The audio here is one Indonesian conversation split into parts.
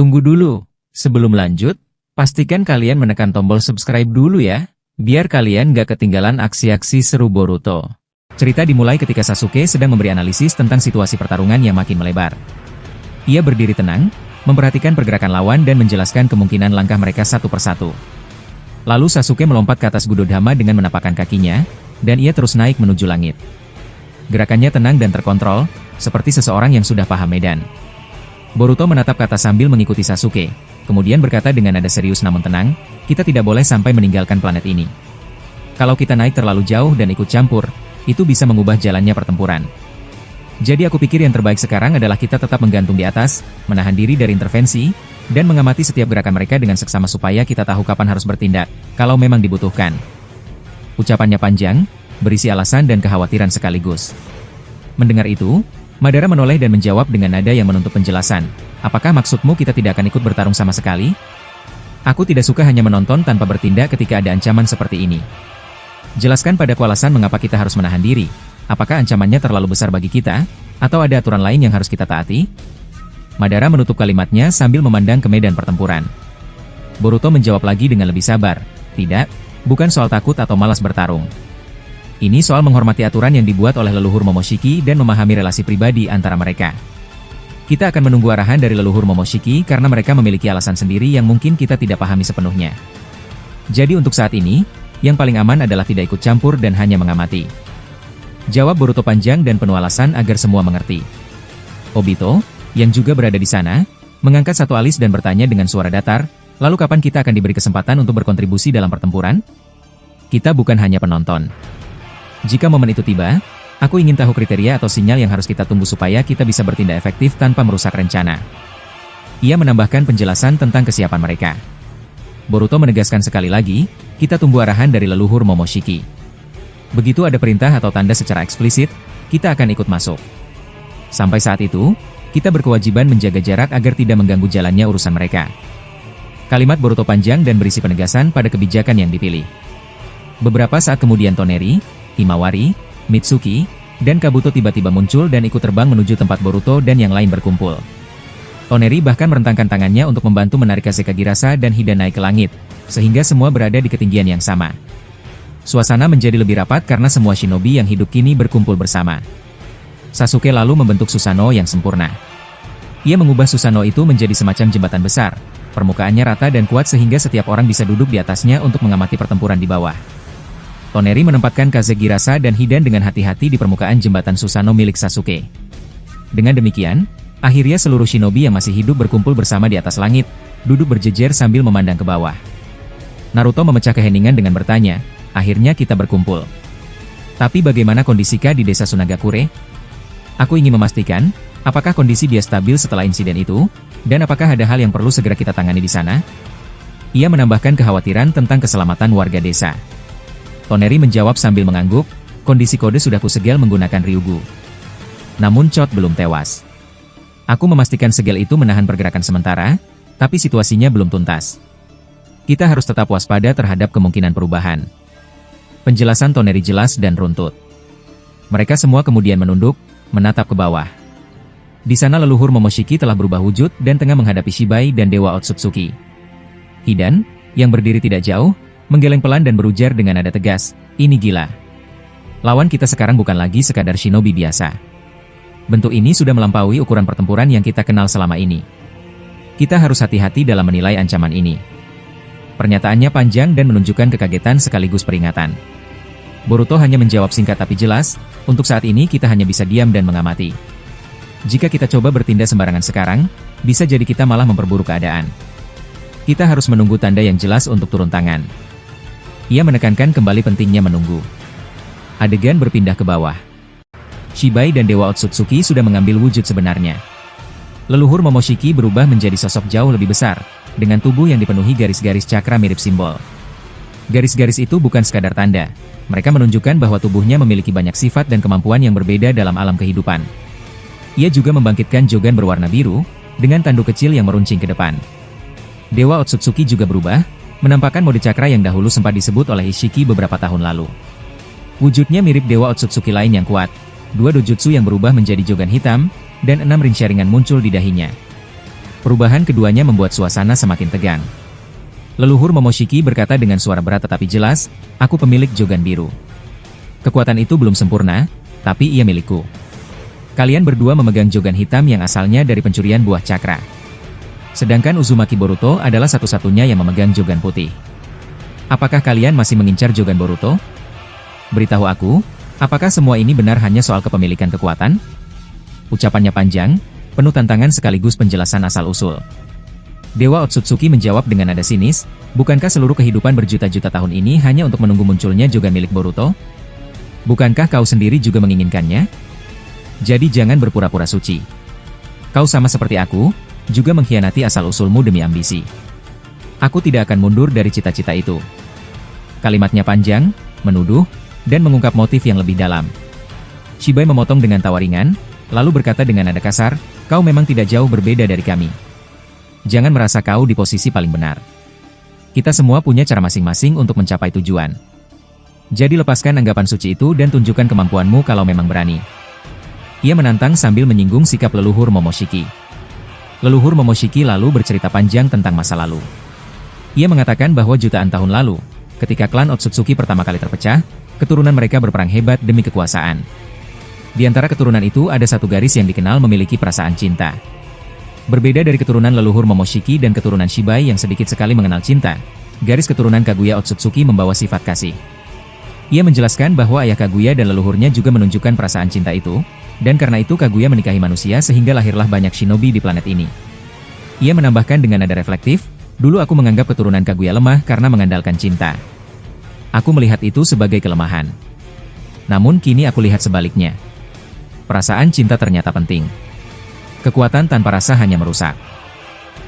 Tunggu dulu. Sebelum lanjut, pastikan kalian menekan tombol subscribe dulu ya, biar kalian gak ketinggalan aksi-aksi seru Boruto. Cerita dimulai ketika Sasuke sedang memberi analisis tentang situasi pertarungan yang makin melebar. Ia berdiri tenang, memperhatikan pergerakan lawan dan menjelaskan kemungkinan langkah mereka satu persatu. Lalu Sasuke melompat ke atas Gudodama dengan menapakkan kakinya, dan ia terus naik menuju langit. Gerakannya tenang dan terkontrol, seperti seseorang yang sudah paham medan. Boruto menatap ke atas sambil mengikuti Sasuke, kemudian berkata dengan nada serius namun tenang, kita tidak boleh sampai meninggalkan planet ini. Kalau kita naik terlalu jauh dan ikut campur, itu bisa mengubah jalannya pertempuran. Jadi aku pikir yang terbaik sekarang adalah kita tetap menggantung di atas, menahan diri dari intervensi, dan mengamati setiap gerakan mereka dengan seksama supaya kita tahu kapan harus bertindak, kalau memang dibutuhkan. Ucapannya panjang, berisi alasan dan kekhawatiran sekaligus. Mendengar itu, Madara menoleh dan menjawab dengan nada yang menuntut penjelasan. Apakah maksudmu kita tidak akan ikut bertarung sama sekali? Aku tidak suka hanya menonton tanpa bertindak ketika ada ancaman seperti ini. Jelaskan padaku alasan mengapa kita harus menahan diri. Apakah ancamannya terlalu besar bagi kita? Atau ada aturan lain yang harus kita taati? Madara menutup kalimatnya sambil memandang ke medan pertempuran. Boruto menjawab lagi dengan lebih sabar. Tidak, bukan soal takut atau malas bertarung. Ini soal menghormati aturan yang dibuat oleh leluhur Momoshiki dan memahami relasi pribadi antara mereka. Kita akan menunggu arahan dari leluhur Momoshiki karena mereka memiliki alasan sendiri yang mungkin kita tidak pahami sepenuhnya. Jadi untuk saat ini, yang paling aman adalah tidak ikut campur dan hanya mengamati. Jawab Boruto panjang dan penuh alasan agar semua mengerti. Obito, yang juga berada di sana, mengangkat satu alis dan bertanya dengan suara datar, lalu kapan kita akan diberi kesempatan untuk berkontribusi dalam pertempuran? Kita bukan hanya penonton. Jika momen itu tiba, aku ingin tahu kriteria atau sinyal yang harus kita tunggu supaya kita bisa bertindak efektif tanpa merusak rencana. Ia menambahkan penjelasan tentang kesiapan mereka. Boruto menegaskan sekali lagi, kita tunggu arahan dari leluhur Momoshiki. Begitu ada perintah atau tanda secara eksplisit, kita akan ikut masuk. Sampai saat itu, kita berkewajiban menjaga jarak agar tidak mengganggu jalannya urusan mereka. Kalimat Boruto panjang dan berisi penegasan pada kebijakan yang dipilih. Beberapa saat kemudian Toneri, Himawari, Mitsuki, dan Kabuto tiba-tiba muncul dan ikut terbang menuju tempat Boruto dan yang lain berkumpul. Toneri bahkan merentangkan tangannya untuk membantu menarik Kazekagirasa dan Hidan naik ke langit, sehingga semua berada di ketinggian yang sama. Suasana menjadi lebih rapat karena semua shinobi yang hidup kini berkumpul bersama. Sasuke lalu membentuk Susanoo yang sempurna. Ia mengubah Susanoo itu menjadi semacam jembatan besar, permukaannya rata dan kuat sehingga setiap orang bisa duduk di atasnya untuk mengamati pertempuran di bawah. Toneri menempatkan Kazekagirasa dan Hidan dengan hati-hati di permukaan jembatan Susanoo milik Sasuke. Dengan demikian, akhirnya seluruh shinobi yang masih hidup berkumpul bersama di atas langit, duduk berjejer sambil memandang ke bawah. Naruto memecah keheningan dengan bertanya, akhirnya kita berkumpul. Tapi bagaimana kondisi Ka di desa Sunagakure? Aku ingin memastikan, apakah kondisi dia stabil setelah insiden itu, dan apakah ada hal yang perlu segera kita tangani di sana? Ia menambahkan kekhawatiran tentang keselamatan warga desa. Toneri menjawab sambil mengangguk, kondisi kode sudah kusegel menggunakan Ryugu. Namun Chot belum tewas. Aku memastikan segel itu menahan pergerakan sementara, tapi situasinya belum tuntas. Kita harus tetap waspada terhadap kemungkinan perubahan. Penjelasan Toneri jelas dan runtut. Mereka semua kemudian menunduk, menatap ke bawah. Di sana leluhur Momoshiki telah berubah wujud dan tengah menghadapi Shibai dan Dewa Otsutsuki. Hidan, yang berdiri tidak jauh, menggeleng pelan dan berujar dengan nada tegas, ini gila. Lawan kita sekarang bukan lagi sekadar shinobi biasa. Bentuk ini sudah melampaui ukuran pertempuran yang kita kenal selama ini. Kita harus hati-hati dalam menilai ancaman ini. Pernyataannya panjang dan menunjukkan kekagetan sekaligus peringatan. Boruto hanya menjawab singkat tapi jelas, untuk saat ini kita hanya bisa diam dan mengamati. Jika kita coba bertindak sembarangan sekarang, bisa jadi kita malah memperburuk keadaan. Kita harus menunggu tanda yang jelas untuk turun tangan. Ia menekankan kembali pentingnya menunggu. Adegan berpindah ke bawah. Shibai dan Dewa Otsutsuki sudah mengambil wujud sebenarnya. Leluhur Momoshiki berubah menjadi sosok jauh lebih besar, dengan tubuh yang dipenuhi garis-garis cakra mirip simbol. Garis-garis itu bukan sekadar tanda, mereka menunjukkan bahwa tubuhnya memiliki banyak sifat dan kemampuan yang berbeda dalam alam kehidupan. Ia juga membangkitkan Jogan berwarna biru, dengan tanduk kecil yang meruncing ke depan. Dewa Otsutsuki juga berubah, menampakkan mode cakra yang dahulu sempat disebut oleh Ishiki beberapa tahun lalu. Wujudnya mirip Dewa Otsutsuki lain yang kuat, 2 dojutsu yang berubah menjadi Jogan hitam, dan 6 ring sharingan muncul di dahinya. Perubahan keduanya membuat suasana semakin tegang. Leluhur Momoshiki berkata dengan suara berat tetapi jelas, "Aku pemilik Jogan Biru. Kekuatan itu belum sempurna, tapi ia milikku. Kalian berdua memegang Jogan hitam yang asalnya dari pencurian buah cakra. Sedangkan Uzumaki Boruto adalah satu-satunya yang memegang Jogan putih. Apakah kalian masih mengincar Jogan Boruto? Beritahu aku, apakah semua ini benar hanya soal kepemilikan kekuatan?" Ucapannya panjang, penuh tantangan sekaligus penjelasan asal-usul. Dewa Otsutsuki menjawab dengan nada sinis, "Bukankah seluruh kehidupan berjuta-juta tahun ini hanya untuk menunggu munculnya Jogan milik Boruto? Bukankah kau sendiri juga menginginkannya? Jadi jangan berpura-pura suci. Kau sama seperti aku, juga mengkhianati asal-usulmu demi ambisi. Aku tidak akan mundur dari cita-cita itu." Kalimatnya panjang, menuduh, dan mengungkap motif yang lebih dalam. Shibai memotong dengan tawa ringan, lalu berkata dengan nada kasar, "Kau memang tidak jauh berbeda dari kami. Jangan merasa kau di posisi paling benar. Kita semua punya cara masing-masing untuk mencapai tujuan. Jadi lepaskan anggapan suci itu dan tunjukkan kemampuanmu kalau memang berani." Ia menantang sambil menyinggung sikap leluhur Momoshiki. Leluhur Momoshiki lalu bercerita panjang tentang masa lalu. Ia mengatakan bahwa jutaan tahun lalu, ketika klan Otsutsuki pertama kali terpecah, keturunan mereka berperang hebat demi kekuasaan. Di antara keturunan itu ada satu garis yang dikenal memiliki perasaan cinta. Berbeda dari keturunan leluhur Momoshiki dan keturunan Shibai yang sedikit sekali mengenal cinta, garis keturunan Kaguya Otsutsuki membawa sifat kasih. Ia menjelaskan bahwa ayah Kaguya dan leluhurnya juga menunjukkan perasaan cinta itu, dan karena itu Kaguya menikahi manusia sehingga lahirlah banyak shinobi di planet ini. Ia menambahkan dengan nada reflektif, "Dulu aku menganggap keturunan Kaguya lemah karena mengandalkan cinta. Aku melihat itu sebagai kelemahan. Namun kini aku lihat sebaliknya. Perasaan cinta ternyata penting. Kekuatan tanpa rasa hanya merusak.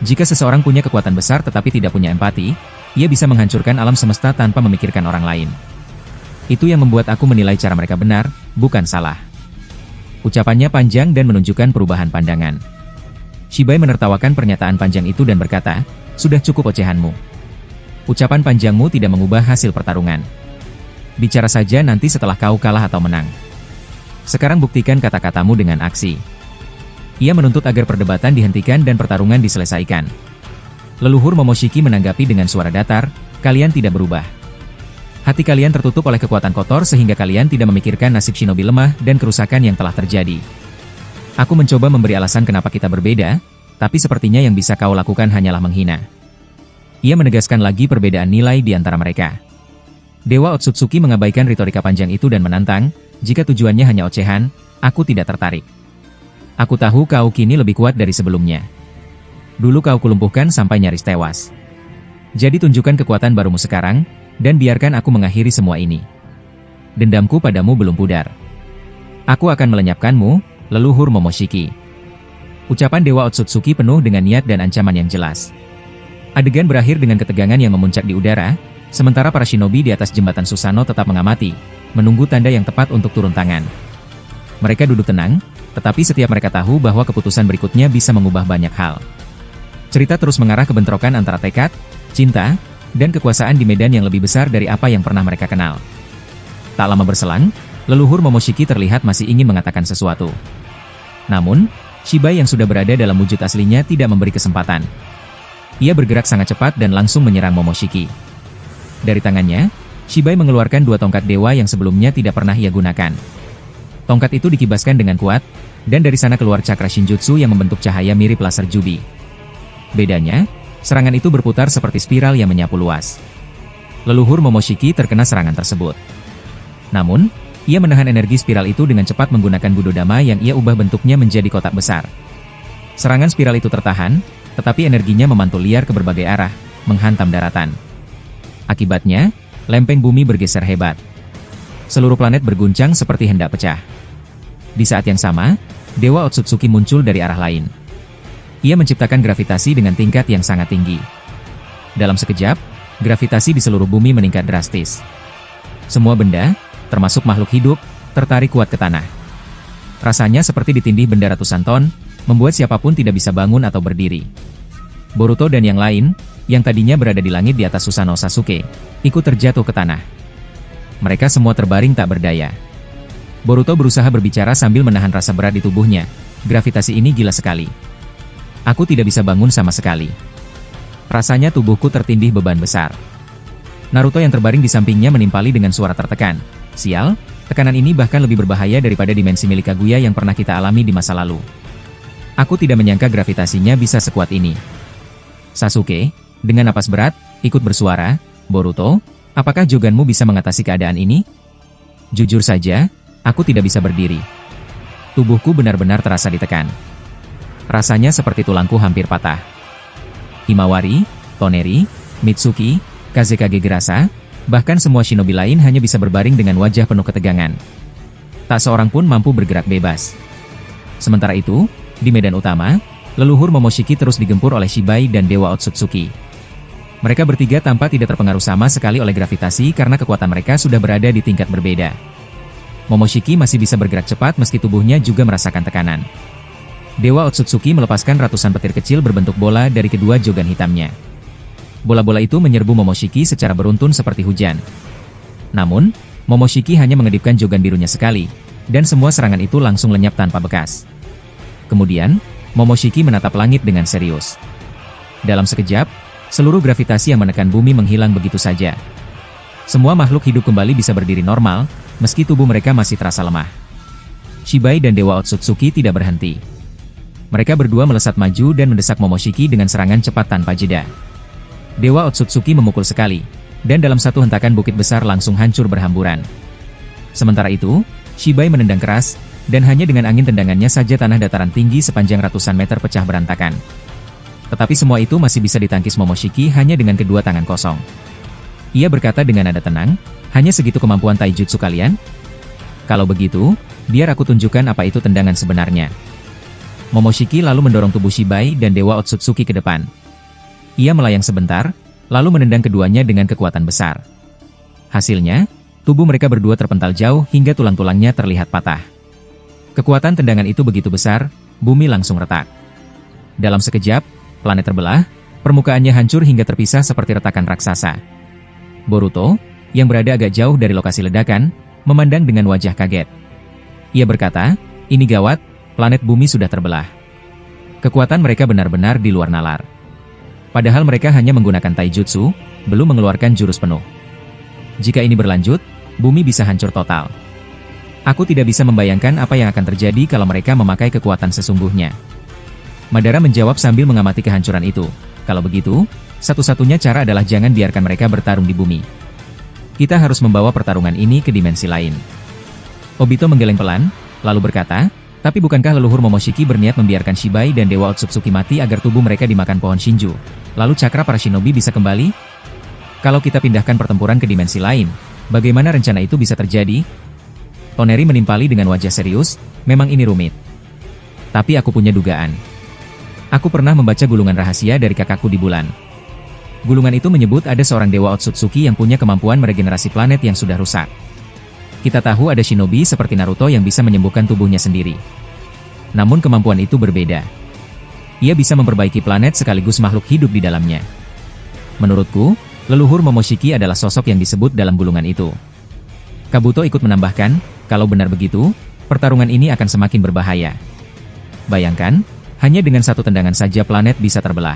Jika seseorang punya kekuatan besar tetapi tidak punya empati, ia bisa menghancurkan alam semesta tanpa memikirkan orang lain. Itu yang membuat aku menilai cara mereka benar, bukan salah." Ucapannya panjang dan menunjukkan perubahan pandangan. Shibai menertawakan pernyataan panjang itu dan berkata, "Sudah cukup ocehanmu. Ucapan panjangmu tidak mengubah hasil pertarungan. Bicara saja nanti setelah kau kalah atau menang. Sekarang buktikan kata-katamu dengan aksi." Ia menuntut agar perdebatan dihentikan dan pertarungan diselesaikan. Leluhur Momoshiki menanggapi dengan suara datar, "Kalian tidak berubah. Hati kalian tertutup oleh kekuatan kotor sehingga kalian tidak memikirkan nasib shinobi lemah dan kerusakan yang telah terjadi. Aku mencoba memberi alasan kenapa kita berbeda, tapi sepertinya yang bisa kau lakukan hanyalah menghina." Ia menegaskan lagi perbedaan nilai di antara mereka. Dewa Otsutsuki mengabaikan retorika panjang itu dan menantang, "Jika tujuannya hanya ocehan, aku tidak tertarik. Aku tahu kau kini lebih kuat dari sebelumnya. Dulu kau kulumpuhkan sampai nyaris tewas. Jadi tunjukkan kekuatan barumu sekarang, dan biarkan aku mengakhiri semua ini. Dendamku padamu belum pudar. Aku akan melenyapkanmu, leluhur Momoshiki." Ucapan Dewa Otsutsuki penuh dengan niat dan ancaman yang jelas. Adegan berakhir dengan ketegangan yang memuncak di udara, sementara para shinobi di atas jembatan Susanoo tetap mengamati, menunggu tanda yang tepat untuk turun tangan. Mereka duduk tenang, tetapi setiap mereka tahu bahwa keputusan berikutnya bisa mengubah banyak hal. Cerita terus mengarah ke bentrokan antara tekad, cinta, dan kekuasaan di medan yang lebih besar dari apa yang pernah mereka kenal. Tak lama berselang, leluhur Momoshiki terlihat masih ingin mengatakan sesuatu. Namun, Shibai yang sudah berada dalam wujud aslinya tidak memberi kesempatan. Ia bergerak sangat cepat dan langsung menyerang Momoshiki. Dari tangannya, Shibai mengeluarkan dua tongkat dewa yang sebelumnya tidak pernah ia gunakan. Tongkat itu dikibaskan dengan kuat, dan dari sana keluar cakra Shinjutsu yang membentuk cahaya mirip laser Jubi. Bedanya, serangan itu berputar seperti spiral yang menyapu luas. Leluhur Momoshiki terkena serangan tersebut. Namun, ia menahan energi spiral itu dengan cepat menggunakan Budodama yang ia ubah bentuknya menjadi kotak besar. Serangan spiral itu tertahan, tetapi energinya memantul liar ke berbagai arah, menghantam daratan. Akibatnya, lempeng bumi bergeser hebat. Seluruh planet berguncang seperti hendak pecah. Di saat yang sama, Dewa Otsutsuki muncul dari arah lain. Ia menciptakan gravitasi dengan tingkat yang sangat tinggi. Dalam sekejap, gravitasi di seluruh bumi meningkat drastis. Semua benda, termasuk makhluk hidup, tertarik kuat ke tanah. Rasanya seperti ditindih benda ratusan ton, membuat siapapun tidak bisa bangun atau berdiri. Boruto dan yang lain, yang tadinya berada di langit di atas Susanoo Sasuke, ikut terjatuh ke tanah. Mereka semua terbaring tak berdaya. Boruto berusaha berbicara sambil menahan rasa berat di tubuhnya. Gravitasi ini gila sekali. Aku tidak bisa bangun sama sekali. Rasanya tubuhku tertindih beban besar. Naruto yang terbaring di sampingnya menimpali dengan suara tertekan. Sial, tekanan ini bahkan lebih berbahaya daripada dimensi milik Kaguya yang pernah kita alami di masa lalu. Aku tidak menyangka gravitasinya bisa sekuat ini. Sasuke, dengan napas berat, ikut bersuara, Boruto, apakah Joganmu bisa mengatasi keadaan ini? Jujur saja, aku tidak bisa berdiri. Tubuhku benar-benar terasa ditekan. Rasanya seperti tulangku hampir patah. Himawari, Toneri, Mitsuki, Kazekage Gerasa, bahkan semua shinobi lain hanya bisa berbaring dengan wajah penuh ketegangan. Tak seorang pun mampu bergerak bebas. Sementara itu, di medan utama, leluhur Momoshiki terus digempur oleh Shibai dan Dewa Otsutsuki. Mereka bertiga tampak tidak terpengaruh sama sekali oleh gravitasi karena kekuatan mereka sudah berada di tingkat berbeda. Momoshiki masih bisa bergerak cepat meski tubuhnya juga merasakan tekanan. Dewa Otsutsuki melepaskan ratusan petir kecil berbentuk bola dari kedua jogan hitamnya. Bola-bola itu menyerbu Momoshiki secara beruntun seperti hujan. Namun, Momoshiki hanya mengedipkan jogan birunya sekali, dan semua serangan itu langsung lenyap tanpa bekas. Kemudian, Momoshiki menatap langit dengan serius. Dalam sekejap, seluruh gravitasi yang menekan bumi menghilang begitu saja. Semua makhluk hidup kembali bisa berdiri normal, meski tubuh mereka masih terasa lemah. Shibai dan Dewa Otsutsuki tidak berhenti. Mereka berdua melesat maju dan mendesak Momoshiki dengan serangan cepat tanpa jeda. Dewa Otsutsuki memukul sekali, dan dalam satu hentakan bukit besar langsung hancur berhamburan. Sementara itu, Shibai menendang keras, dan hanya dengan angin tendangannya saja tanah dataran tinggi sepanjang ratusan meter pecah berantakan. Tetapi semua itu masih bisa ditangkis Momoshiki hanya dengan kedua tangan kosong. Ia berkata dengan nada tenang, hanya segitu kemampuan taijutsu kalian? Kalau begitu, biar aku tunjukkan apa itu tendangan sebenarnya. Momoshiki lalu mendorong tubuh Shibai dan Dewa Otsutsuki ke depan. Ia melayang sebentar, lalu menendang keduanya dengan kekuatan besar. Hasilnya, tubuh mereka berdua terpental jauh hingga tulang-tulangnya terlihat patah. Kekuatan tendangan itu begitu besar, bumi langsung retak. Dalam sekejap, planet terbelah, permukaannya hancur hingga terpisah seperti retakan raksasa. Boruto, yang berada agak jauh dari lokasi ledakan, memandang dengan wajah kaget. Ia berkata, ini gawat, planet bumi sudah terbelah. Kekuatan mereka benar-benar di luar nalar. Padahal mereka hanya menggunakan taijutsu, belum mengeluarkan jurus penuh. Jika ini berlanjut, bumi bisa hancur total. Aku tidak bisa membayangkan apa yang akan terjadi kalau mereka memakai kekuatan sesungguhnya. Madara menjawab sambil mengamati kehancuran itu. Kalau begitu, satu-satunya cara adalah jangan biarkan mereka bertarung di bumi. Kita harus membawa pertarungan ini ke dimensi lain. Obito menggeleng pelan, lalu berkata, tapi bukankah leluhur Momoshiki berniat membiarkan Shibai dan Dewa Otsutsuki mati agar tubuh mereka dimakan pohon Shinju? Lalu cakra para shinobi bisa kembali? Kalau kita pindahkan pertempuran ke dimensi lain, bagaimana rencana itu bisa terjadi? Toneri menimpali dengan wajah serius, memang ini rumit. Tapi aku punya dugaan. Aku pernah membaca gulungan rahasia dari kakakku di bulan. Gulungan itu menyebut ada seorang Dewa Otsutsuki yang punya kemampuan meregenerasi planet yang sudah rusak. Kita tahu ada shinobi seperti Naruto yang bisa menyembuhkan tubuhnya sendiri. Namun kemampuan itu berbeda. Ia bisa memperbaiki planet sekaligus makhluk hidup di dalamnya. Menurutku, leluhur Momoshiki adalah sosok yang disebut dalam gulungan itu. Kabuto ikut menambahkan, kalau benar begitu, pertarungan ini akan semakin berbahaya. Bayangkan, hanya dengan satu tendangan saja planet bisa terbelah.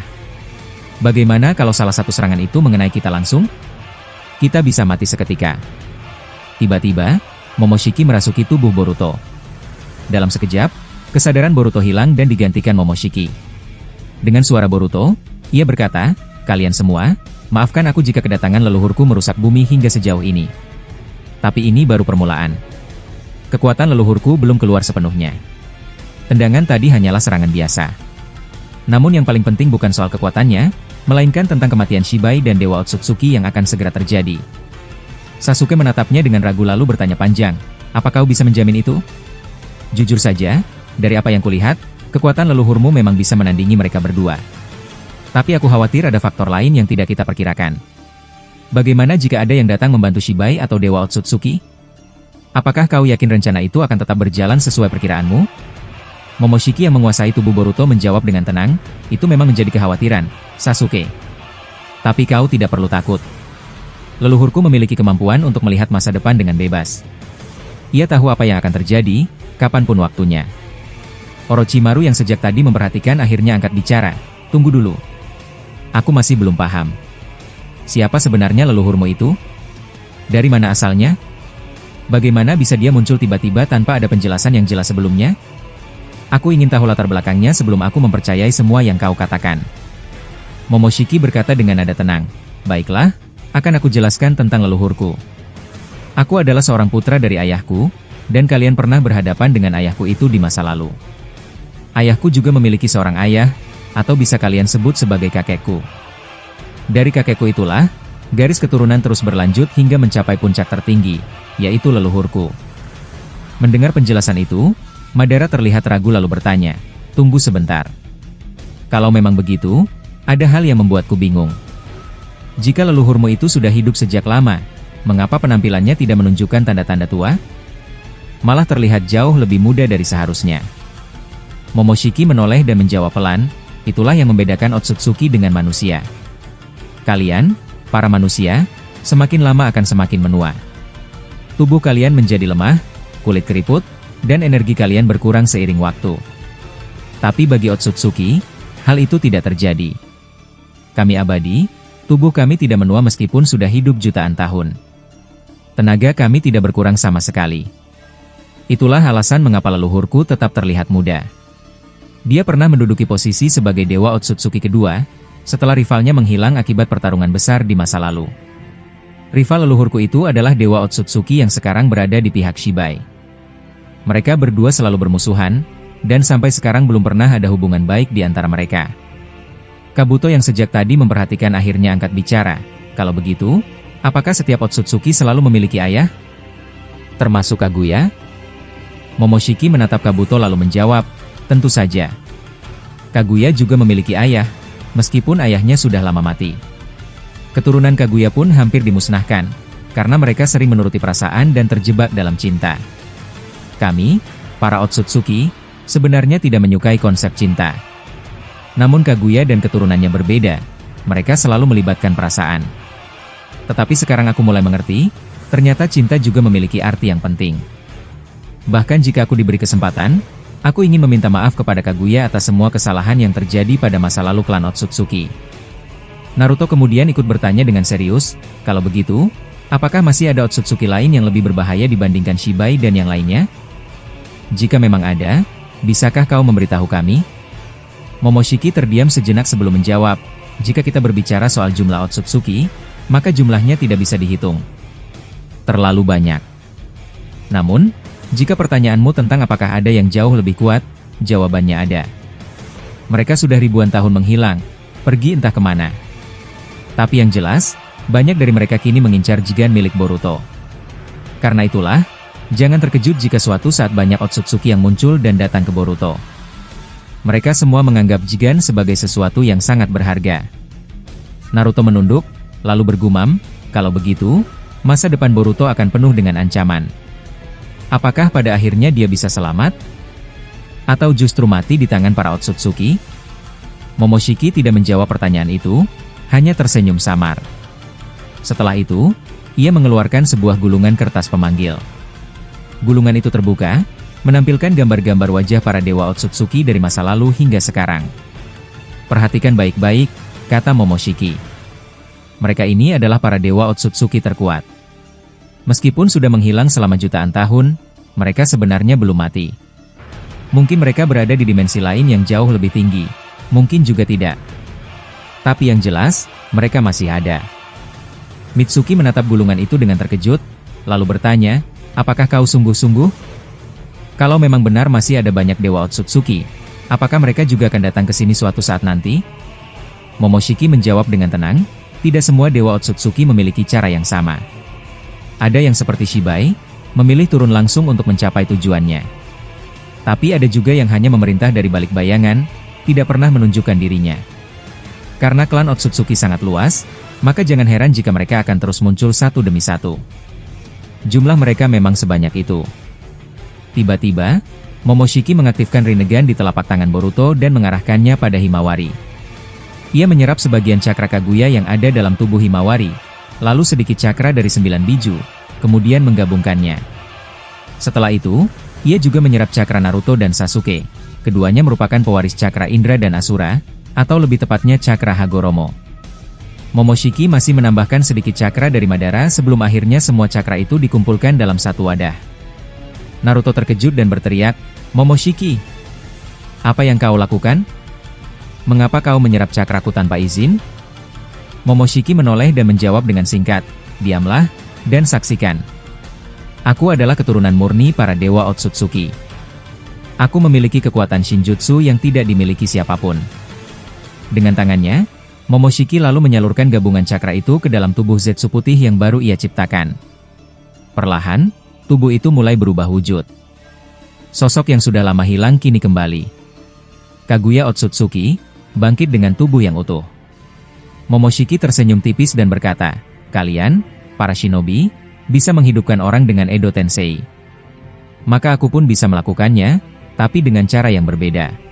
Bagaimana kalau salah satu serangan itu mengenai kita langsung? Kita bisa mati seketika. Tiba-tiba, Momoshiki merasuki tubuh Boruto. Dalam sekejap, kesadaran Boruto hilang dan digantikan Momoshiki. Dengan suara Boruto, ia berkata, kalian semua, maafkan aku jika kedatangan leluhurku merusak bumi hingga sejauh ini. Tapi ini baru permulaan. Kekuatan leluhurku belum keluar sepenuhnya. Tendangan tadi hanyalah serangan biasa. Namun yang paling penting bukan soal kekuatannya, melainkan tentang kematian Shibai dan Dewa Otsutsuki yang akan segera terjadi. Sasuke menatapnya dengan ragu lalu bertanya panjang, apa kau bisa menjamin itu? Jujur saja, dari apa yang kulihat, kekuatan leluhurmu memang bisa menandingi mereka berdua. Tapi aku khawatir ada faktor lain yang tidak kita perkirakan. Bagaimana jika ada yang datang membantu Shibai atau Dewa Otsutsuki? Apakah kau yakin rencana itu akan tetap berjalan sesuai perkiraanmu? Momoshiki yang menguasai tubuh Boruto menjawab dengan tenang, itu memang menjadi kekhawatiran, Sasuke. Tapi kau tidak perlu takut. Leluhurku memiliki kemampuan untuk melihat masa depan dengan bebas. Ia tahu apa yang akan terjadi, kapanpun waktunya. Orochimaru yang sejak tadi memperhatikan akhirnya angkat bicara. Tunggu dulu. Aku masih belum paham. Siapa sebenarnya leluhurmu itu? Dari mana asalnya? Bagaimana bisa dia muncul tiba-tiba tanpa ada penjelasan yang jelas sebelumnya? Aku ingin tahu latar belakangnya sebelum aku mempercayai semua yang kau katakan. Momoshiki berkata dengan nada tenang. Baiklah, akan aku jelaskan tentang leluhurku. Aku adalah seorang putra dari ayahku, dan kalian pernah berhadapan dengan ayahku itu di masa lalu. Ayahku juga memiliki seorang ayah, atau bisa kalian sebut sebagai kakekku. Dari kakekku itulah, garis keturunan terus berlanjut hingga mencapai puncak tertinggi, yaitu leluhurku. Mendengar penjelasan itu, Madara terlihat ragu lalu bertanya, tunggu sebentar. Kalau memang begitu, ada hal yang membuatku bingung. Jika leluhurmu itu sudah hidup sejak lama, mengapa penampilannya tidak menunjukkan tanda-tanda tua? Malah terlihat jauh lebih muda dari seharusnya. Momoshiki menoleh dan menjawab pelan, itulah yang membedakan Otsutsuki dengan manusia. Kalian, para manusia, semakin lama akan semakin menua. Tubuh kalian menjadi lemah, kulit keriput, dan energi kalian berkurang seiring waktu. Tapi bagi Otsutsuki, hal itu tidak terjadi. Kami abadi, tubuh kami tidak menua meskipun sudah hidup jutaan tahun. Tenaga kami tidak berkurang sama sekali. Itulah alasan mengapa leluhurku tetap terlihat muda. Dia pernah menduduki posisi sebagai Dewa Otsutsuki kedua, setelah rivalnya menghilang akibat pertarungan besar di masa lalu. Rival leluhurku itu adalah Dewa Otsutsuki yang sekarang berada di pihak Shibai. Mereka berdua selalu bermusuhan, dan sampai sekarang belum pernah ada hubungan baik di antara mereka. Kabuto yang sejak tadi memperhatikan akhirnya angkat bicara. Kalau begitu, apakah setiap Otsutsuki selalu memiliki ayah? Termasuk Kaguya? Momoshiki menatap Kabuto lalu menjawab, tentu saja. Kaguya juga memiliki ayah, meskipun ayahnya sudah lama mati. Keturunan Kaguya pun hampir dimusnahkan, karena mereka sering menuruti perasaan dan terjebak dalam cinta. Kami, para Otsutsuki, sebenarnya tidak menyukai konsep cinta. Namun Kaguya dan keturunannya berbeda, mereka selalu melibatkan perasaan. Tetapi sekarang aku mulai mengerti, ternyata cinta juga memiliki arti yang penting. Bahkan jika aku diberi kesempatan, aku ingin meminta maaf kepada Kaguya atas semua kesalahan yang terjadi pada masa lalu klan Otsutsuki. Naruto kemudian ikut bertanya dengan serius, kalau begitu, apakah masih ada Otsutsuki lain yang lebih berbahaya dibandingkan Shibai dan yang lainnya? Jika memang ada, bisakah kau memberitahu kami? Momoshiki terdiam sejenak sebelum menjawab, jika kita berbicara soal jumlah Otsutsuki, maka jumlahnya tidak bisa dihitung. Terlalu banyak. Namun, jika pertanyaanmu tentang apakah ada yang jauh lebih kuat, jawabannya ada. Mereka sudah ribuan tahun menghilang, pergi entah kemana. Tapi yang jelas, banyak dari mereka kini mengincar Jigen milik Boruto. Karena itulah, jangan terkejut jika suatu saat banyak Otsutsuki yang muncul dan datang ke Boruto. Mereka semua menganggap Jigen sebagai sesuatu yang sangat berharga. Naruto menunduk, lalu bergumam, kalau begitu, masa depan Boruto akan penuh dengan ancaman. Apakah pada akhirnya dia bisa selamat? Atau justru mati di tangan para Otsutsuki? Momoshiki tidak menjawab pertanyaan itu, hanya tersenyum samar. Setelah itu, ia mengeluarkan sebuah gulungan kertas pemanggil. Gulungan itu terbuka, menampilkan gambar-gambar wajah para dewa Otsutsuki dari masa lalu hingga sekarang. Perhatikan baik-baik, kata Momoshiki. Mereka ini adalah para dewa Otsutsuki terkuat. Meskipun sudah menghilang selama jutaan tahun, mereka sebenarnya belum mati. Mungkin mereka berada di dimensi lain yang jauh lebih tinggi, mungkin juga tidak. Tapi yang jelas, mereka masih ada. Mitsuki menatap gulungan itu dengan terkejut, lalu bertanya, apakah kau sungguh-sungguh? Kalau memang benar masih ada banyak dewa Otsutsuki, apakah mereka juga akan datang ke sini suatu saat nanti? Momoshiki menjawab dengan tenang, tidak semua dewa Otsutsuki memiliki cara yang sama. Ada yang seperti Shibai, memilih turun langsung untuk mencapai tujuannya. Tapi ada juga yang hanya memerintah dari balik bayangan, tidak pernah menunjukkan dirinya. Karena klan Otsutsuki sangat luas, maka jangan heran jika mereka akan terus muncul satu demi satu. Jumlah mereka memang sebanyak itu. Tiba-tiba, Momoshiki mengaktifkan Rinnegan di telapak tangan Boruto dan mengarahkannya pada Himawari. Ia menyerap sebagian cakra Kaguya yang ada dalam tubuh Himawari, lalu sedikit cakra dari 9 biju, kemudian menggabungkannya. Setelah itu, Ia juga menyerap cakra Naruto dan Sasuke. Keduanya merupakan pewaris cakra Indra dan Asura, atau lebih tepatnya cakra Hagoromo. Momoshiki masih menambahkan sedikit cakra dari Madara sebelum akhirnya semua cakra itu dikumpulkan dalam satu wadah. Naruto terkejut dan berteriak, "Momoshiki! Apa yang kau lakukan? Mengapa kau menyerap cakraku tanpa izin?" Momoshiki menoleh dan menjawab dengan singkat, "Diamlah, dan saksikan. Aku adalah keturunan murni para dewa Otsutsuki. Aku memiliki kekuatan Shinjutsu yang tidak dimiliki siapapun." Dengan tangannya, Momoshiki lalu menyalurkan gabungan cakra itu ke dalam tubuh Zetsu putih yang baru ia ciptakan. Perlahan, tubuh itu mulai berubah wujud. Sosok yang sudah lama hilang kini kembali. Kaguya Otsutsuki bangkit dengan tubuh yang utuh. Momoshiki tersenyum tipis dan berkata, "Kalian, para shinobi, bisa menghidupkan orang dengan Edo Tensei. Maka aku pun bisa melakukannya, tapi dengan cara yang berbeda."